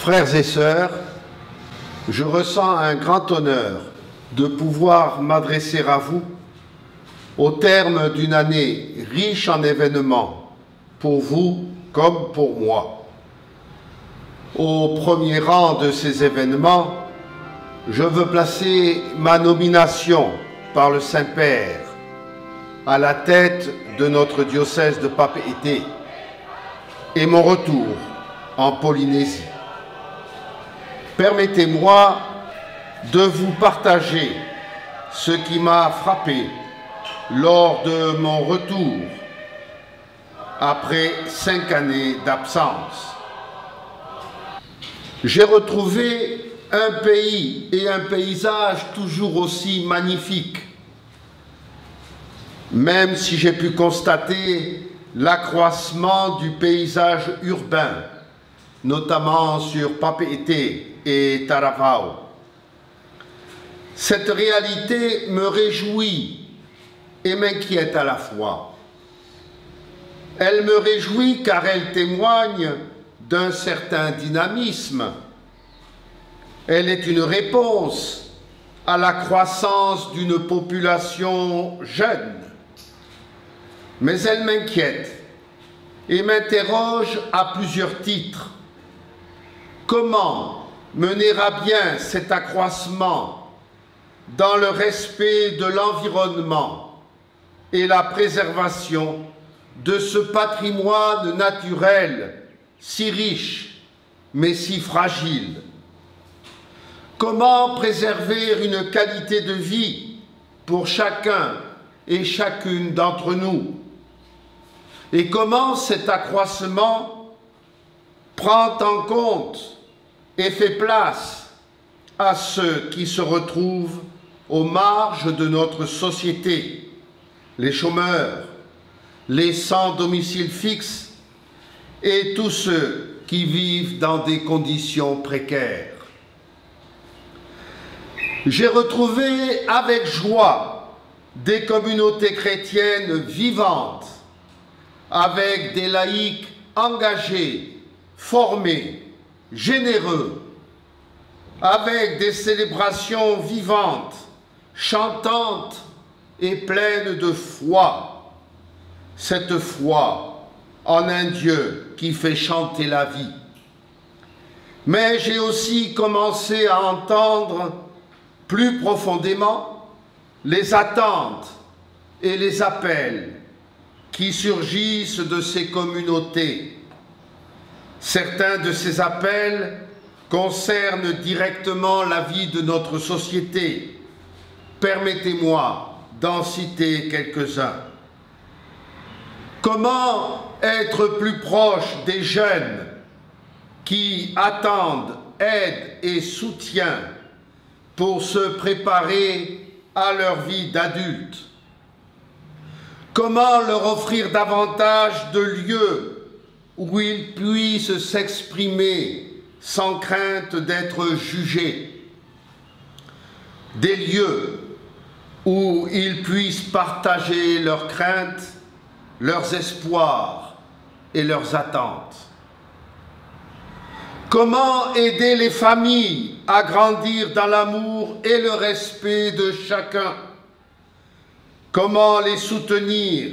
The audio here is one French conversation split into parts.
Frères et sœurs, je ressens un grand honneur de pouvoir m'adresser à vous au terme d'une année riche en événements, pour vous comme pour moi. Au premier rang de ces événements, je veux placer ma nomination par le Saint-Père à la tête de notre diocèse de Papeete et mon retour en Polynésie. Permettez-moi de vous partager ce qui m'a frappé lors de mon retour après 5 années d'absence. J'ai retrouvé un pays et un paysage toujours aussi magnifiques, même si j'ai pu constater l'accroissement du paysage urbain, notamment sur Papeete et Taravao. Cette réalité me réjouit et m'inquiète à la fois. Elle me réjouit car elle témoigne d'un certain dynamisme. Elle est une réponse à la croissance d'une population jeune. Mais elle m'inquiète et m'interroge à plusieurs titres. Comment mener à bien cet accroissement dans le respect de l'environnement et la préservation de ce patrimoine naturel si riche mais si fragile? Comment préserver une qualité de vie pour chacun et chacune d'entre nous? Et comment cet accroissement prend en compte et fait place à ceux qui se retrouvent aux marges de notre société, les chômeurs, les sans domicile fixe et tous ceux qui vivent dans des conditions précaires. J'ai retrouvé avec joie des communautés chrétiennes vivantes, avec des laïcs engagés, formés, généreux, avec des célébrations vivantes, chantantes et pleines de foi. Cette foi en un Dieu qui fait chanter la vie. Mais j'ai aussi commencé à entendre plus profondément les attentes et les appels qui surgissent de ces communautés. Certains de ces appels concernent directement la vie de notre société. Permettez-moi d'en citer quelques-uns. Comment être plus proche des jeunes qui attendent aide et soutien pour se préparer à leur vie d'adulte? Comment leur offrir davantage de lieux où ils puissent s'exprimer sans crainte d'être jugés? Des lieux où ils puissent partager leurs craintes, leurs espoirs et leurs attentes. Comment aider les familles à grandir dans l'amour et le respect de chacun? Comment les soutenir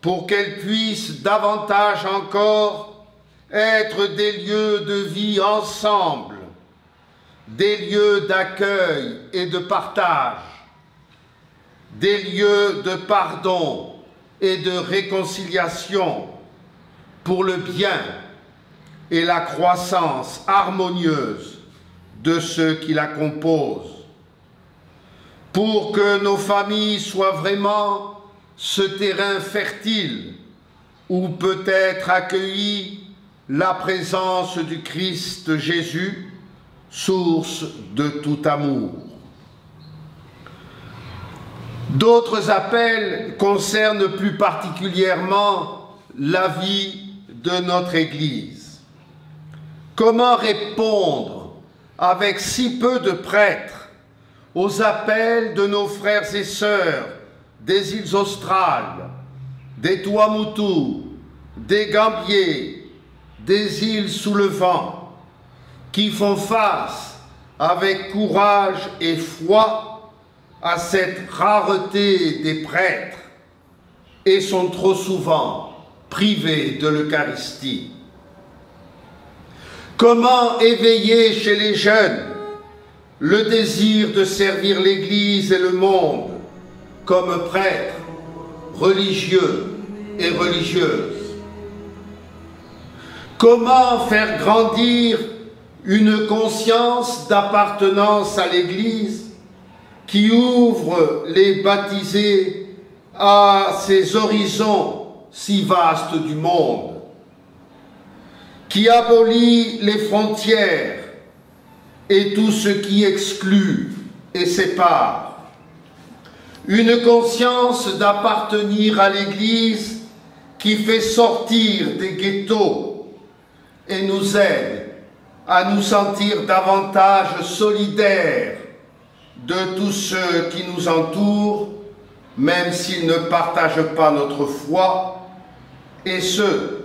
pour qu'elles puissent davantage encore être des lieux de vie ensemble, des lieux d'accueil et de partage, des lieux de pardon et de réconciliation pour le bien et la croissance harmonieuse de ceux qui la composent, pour que nos familles soient vraiment ce terrain fertile où peut être accueillie la présence du Christ Jésus, source de tout amour. D'autres appels concernent plus particulièrement la vie de notre Église. Comment répondre avec si peu de prêtres aux appels de nos frères et sœurs des îles australes, des Tuamotu, des Gambiers, des îles sous le vent, qui font face avec courage et foi à cette rareté des prêtres et sont trop souvent privés de l'Eucharistie. Comment éveiller chez les jeunes le désir de servir l'Église et le monde comme prêtres, religieux et religieuses? Comment faire grandir une conscience d'appartenance à l'Église qui ouvre les baptisés à ces horizons si vastes du monde, qui abolit les frontières et tout ce qui exclut et sépare, une conscience d'appartenir à l'Église qui fait sortir des ghettos et nous aide à nous sentir davantage solidaires de tous ceux qui nous entourent, même s'ils ne partagent pas notre foi, et ce,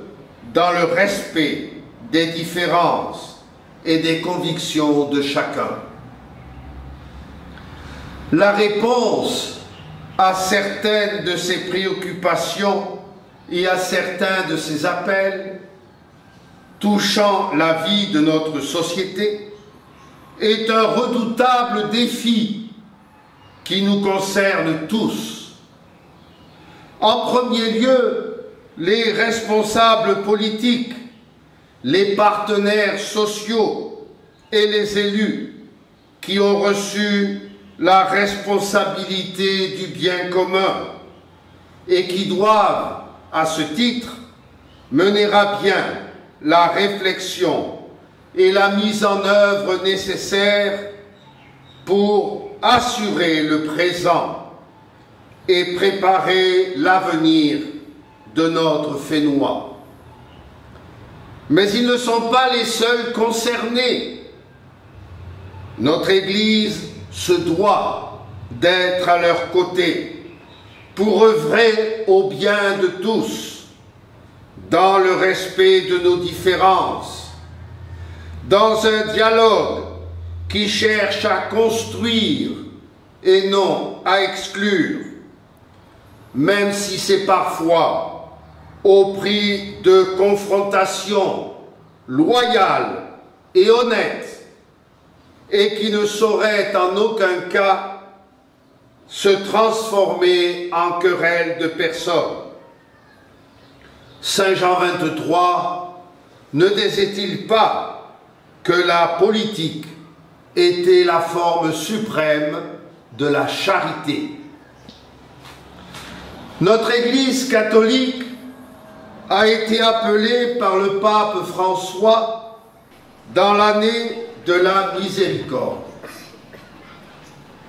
dans le respect des différences et des convictions de chacun. La réponse à certaines de ces préoccupations et à certains de ces appels touchant la vie de notre société est un redoutable défi qui nous concerne tous. En premier lieu, les responsables politiques, les partenaires sociaux et les élus qui ont reçu la responsabilité du bien commun et qui doivent, à ce titre, mener à bien la réflexion et la mise en œuvre nécessaires pour assurer le présent et préparer l'avenir de notre Fénois. Mais ils ne sont pas les seuls concernés. Notre Église se doit d'être à leur côté pour œuvrer au bien de tous, dans le respect de nos différences, dans un dialogue qui cherche à construire et non à exclure, même si c'est parfois au prix de confrontations loyales et honnêtes, et qui ne saurait en aucun cas se transformer en querelle de personnes. Saint Jean 23 ne disait-il pas que la politique était la forme suprême de la charité? Notre Église catholique a été appelée par le pape François dans l'année de la miséricorde.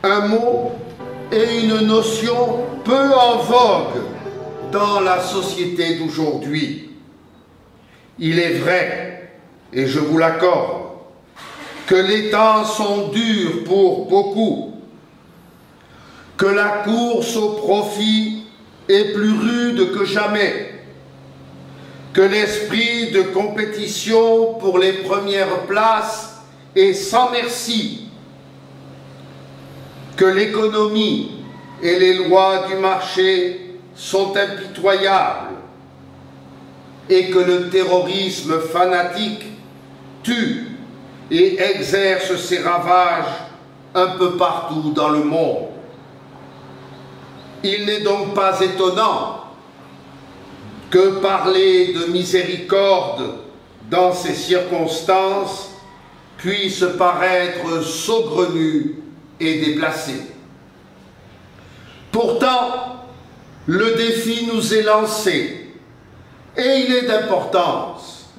Un mot et une notion peu en vogue dans la société d'aujourd'hui. Il est vrai, et je vous l'accorde, que les temps sont durs pour beaucoup, que la course au profit est plus rude que jamais, que l'esprit de compétition pour les premières places est sans merci, que l'économie et les lois du marché sont impitoyables et que le terrorisme fanatique tue et exerce ses ravages un peu partout dans le monde. Il n'est donc pas étonnant que parler de miséricorde dans ces circonstances puisse paraître saugrenu et déplacé. Pourtant, le défi nous est lancé et il est d'importance.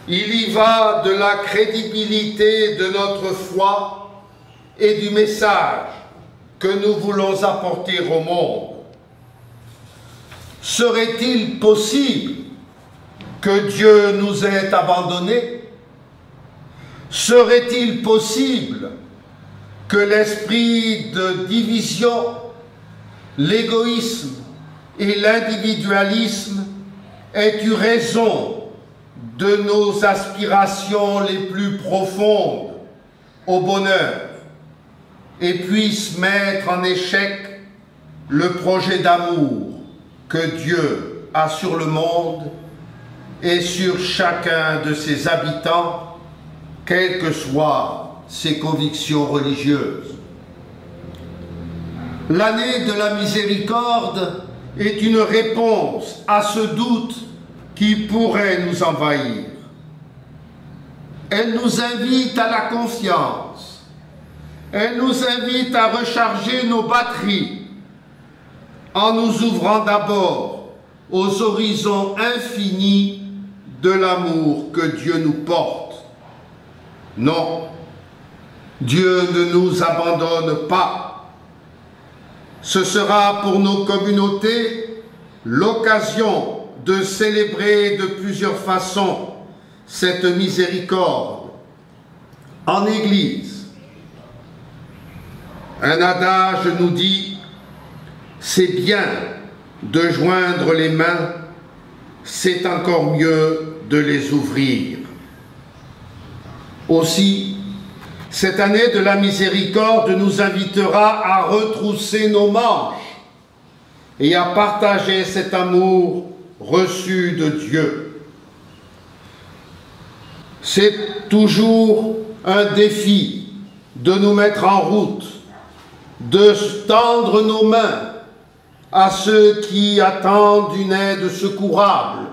Il y va de la crédibilité de notre foi et du message que nous voulons apporter au monde. Serait-il possible que Dieu nous ait abandonnés? Serait-il possible que l'esprit de division, l'égoïsme et l'individualisme aient eu raison de nos aspirations les plus profondes au bonheur et puisse mettre en échec le projet d'amour que Dieu a sur le monde et sur chacun de ses habitants, quelles que soient ses convictions religieuses. L'année de la miséricorde est une réponse à ce doute qui pourrait nous envahir. Elle nous invite à la confiance. Elle nous invite à recharger nos batteries en nous ouvrant d'abord aux horizons infinis de l'amour que Dieu nous porte. Non, Dieu ne nous abandonne pas. Ce sera pour nos communautés l'occasion de célébrer de plusieurs façons cette miséricorde. En Église, un adage nous dit « c'est bien de joindre les mains, c'est encore mieux de les ouvrir ». Aussi, cette année de la miséricorde nous invitera à retrousser nos manches et à partager cet amour reçu de Dieu. C'est toujours un défi de nous mettre en route, de tendre nos mains à ceux qui attendent une aide secourable,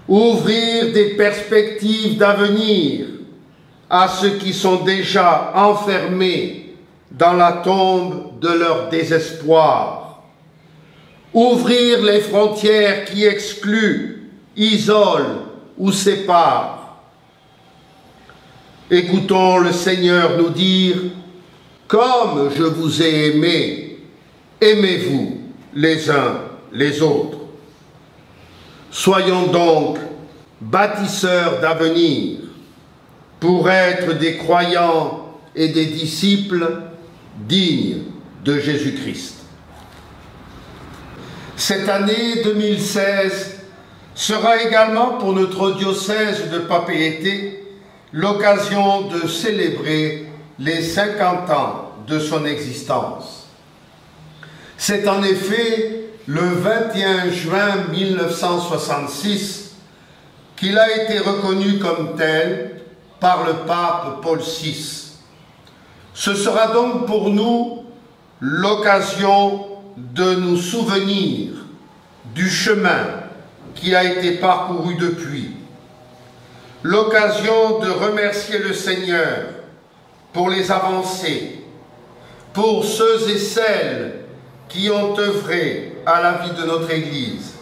ouvrir des perspectives d'avenir à ceux qui sont déjà enfermés dans la tombe de leur désespoir, ouvrir les frontières qui excluent, isolent ou séparent. Écoutons le Seigneur nous dire « Comme je vous ai aimé, aimez-vous les uns les autres ». Soyons donc bâtisseurs d'avenir pour être des croyants et des disciples dignes de Jésus-Christ. Cette année 2016 sera également pour notre diocèse de Papeete l'occasion de célébrer les 50 ans de son existence. C'est en effet le 21 juin 1966 qu'il a été reconnu comme tel par le pape Paul VI. Ce sera donc pour nous l'occasion de nous souvenir du chemin qui a été parcouru depuis, l'occasion de remercier le Seigneur pour les avancées, pour ceux et celles qui ont œuvré à la vie de notre Église.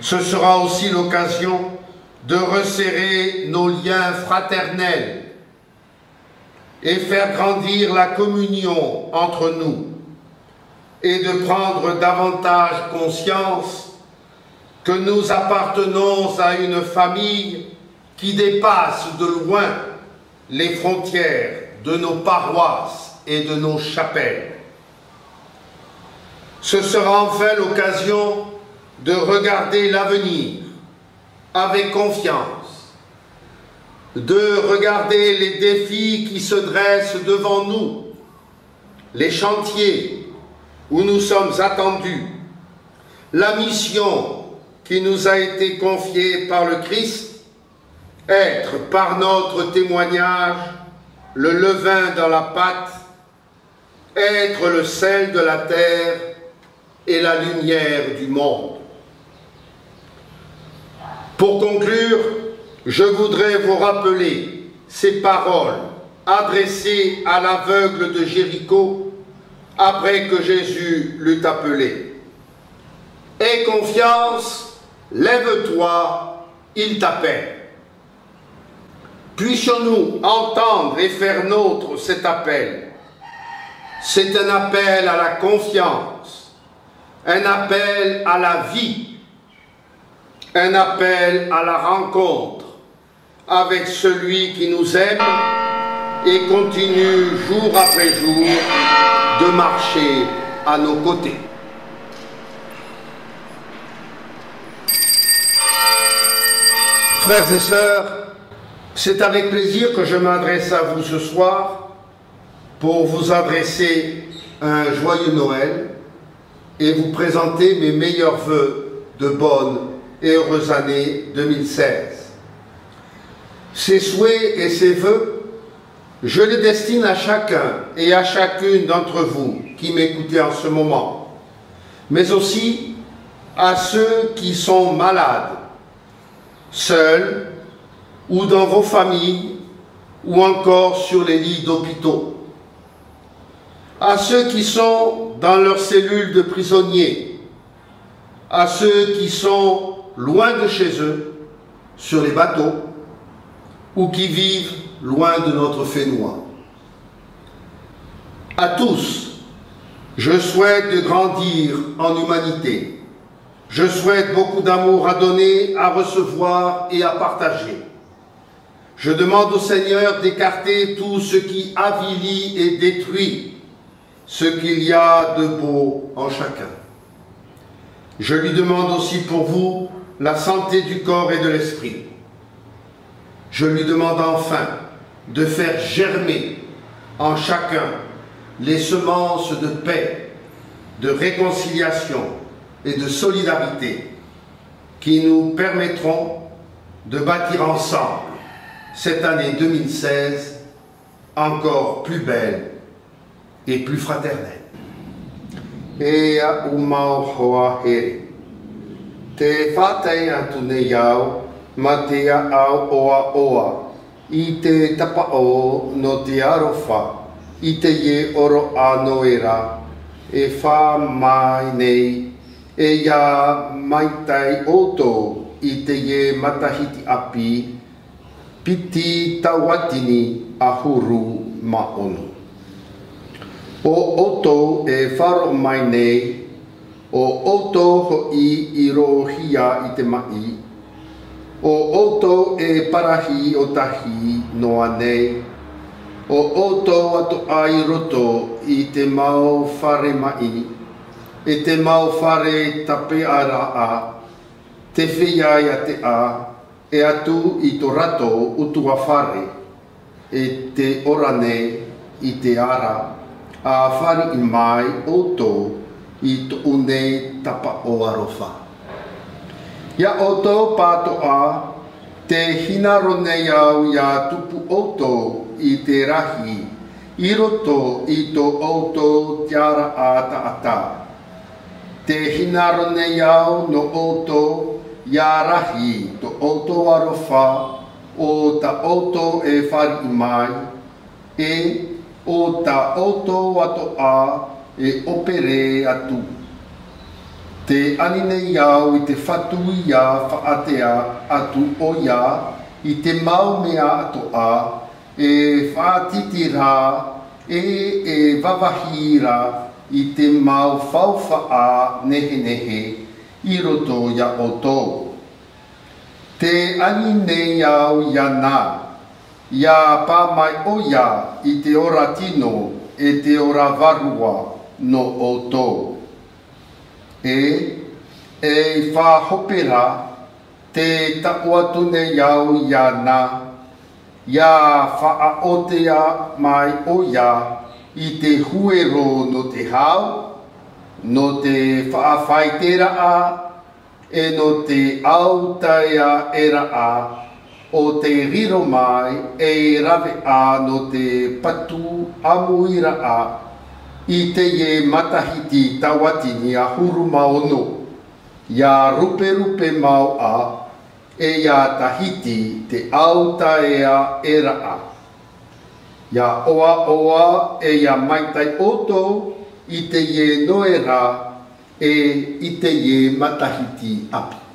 Ce sera aussi l'occasion de resserrer nos liens fraternels et faire grandir la communion entre nous et de prendre davantage conscience que nous appartenons à une famille qui dépasse de loin les frontières de nos paroisses et de nos chapelles. Ce sera enfin l'occasion de regarder l'avenir avec confiance, de regarder les défis qui se dressent devant nous, les chantiers où nous sommes attendus, la mission qui nous a été confiée par le Christ, être par notre témoignage le levain dans la pâte, être le sel de la terre et la lumière du monde. Pour conclure, je voudrais vous rappeler ces paroles adressées à l'aveugle de Jéricho après que Jésus l'eut appelé. « Aie confiance, lève-toi, il t'appelle. » Puissions-nous entendre et faire nôtre cet appel. C'est un appel à la confiance, un appel à la vie, un appel à la rencontre avec celui qui nous aime et continue jour après jour de marcher à nos côtés. Frères et sœurs, c'est avec plaisir que je m'adresse à vous ce soir pour vous adresser un joyeux Noël et vous présenter mes meilleurs vœux de bonne et heureuse année 2016. Ces souhaits et ces vœux, je les destine à chacun et à chacune d'entre vous qui m'écoutez en ce moment, mais aussi à ceux qui sont malades, seuls ou dans vos familles ou encore sur les lits d'hôpitaux, à ceux qui sont dans leurs cellules de prisonniers, à ceux qui sont loin de chez eux, sur les bateaux, ou qui vivent loin de notre Fénois. À tous, je souhaite de grandir en humanité. Je souhaite beaucoup d'amour à donner, à recevoir et à partager. Je demande au Seigneur d'écarter tout ce qui avilit et détruit ce qu'il y a de beau en chacun. Je lui demande aussi pour vous la santé du corps et de l'esprit. Je lui demande enfin de faire germer en chacun les semences de paix, de réconciliation et de solidarité qui nous permettront de bâtir ensemble cette année 2016 encore plus belle et plus fraternelle. Ea umau hoa here, te whātei atu nei au, ma te au oa oa, i te tapao no te arofa, i te ye oro ano era, e wha mai nei, e ia maitai oto, i te ye matahiti api, piti tawatini ahuru maonu. O oto e wharo mai nei, o oto ho i rohia i te mai, o oto e parahi o tahi noa nei, o oto ato ai roto i te mau whare mai, e te mau whare tape ara a, te whiai a te a, e atu i to rato utua whare, e te orane i te ara, a whare i mai oto i to unei tapa o arofa. Ia oto pato a, te hinaro nei au ia tupu oto i te rahi, i roto i to oto tiara ata ata. Te hinaro nei au no oto ia rahi to oto arofa o ta oto e whare i mai, e o ta oto ato a e opere atu. Te anine iau i te whatu ia whaatea atu o ia i te mau mea ato a e whaatitira e vavahira i te mau whauwha nehe nehe i roto ia oto. Te anine iau ia nā, ia pā mai o ia i te ora tino e te ora varua no oto. E whahopera te tapuatu ne iau ia nā, ia whaaotea mai o ia i te huero no te hau, no te whaawhaitera a, e no te autaea era a, o te riro mai e rave a no te patu amuira a, i te ye matahiti tawatini a huru maono, ia rupe rupe mau a, e ia tahiti te autaea era a. Ia oa oa e ia maitai oto i te ye noera e i te ye matahiti api.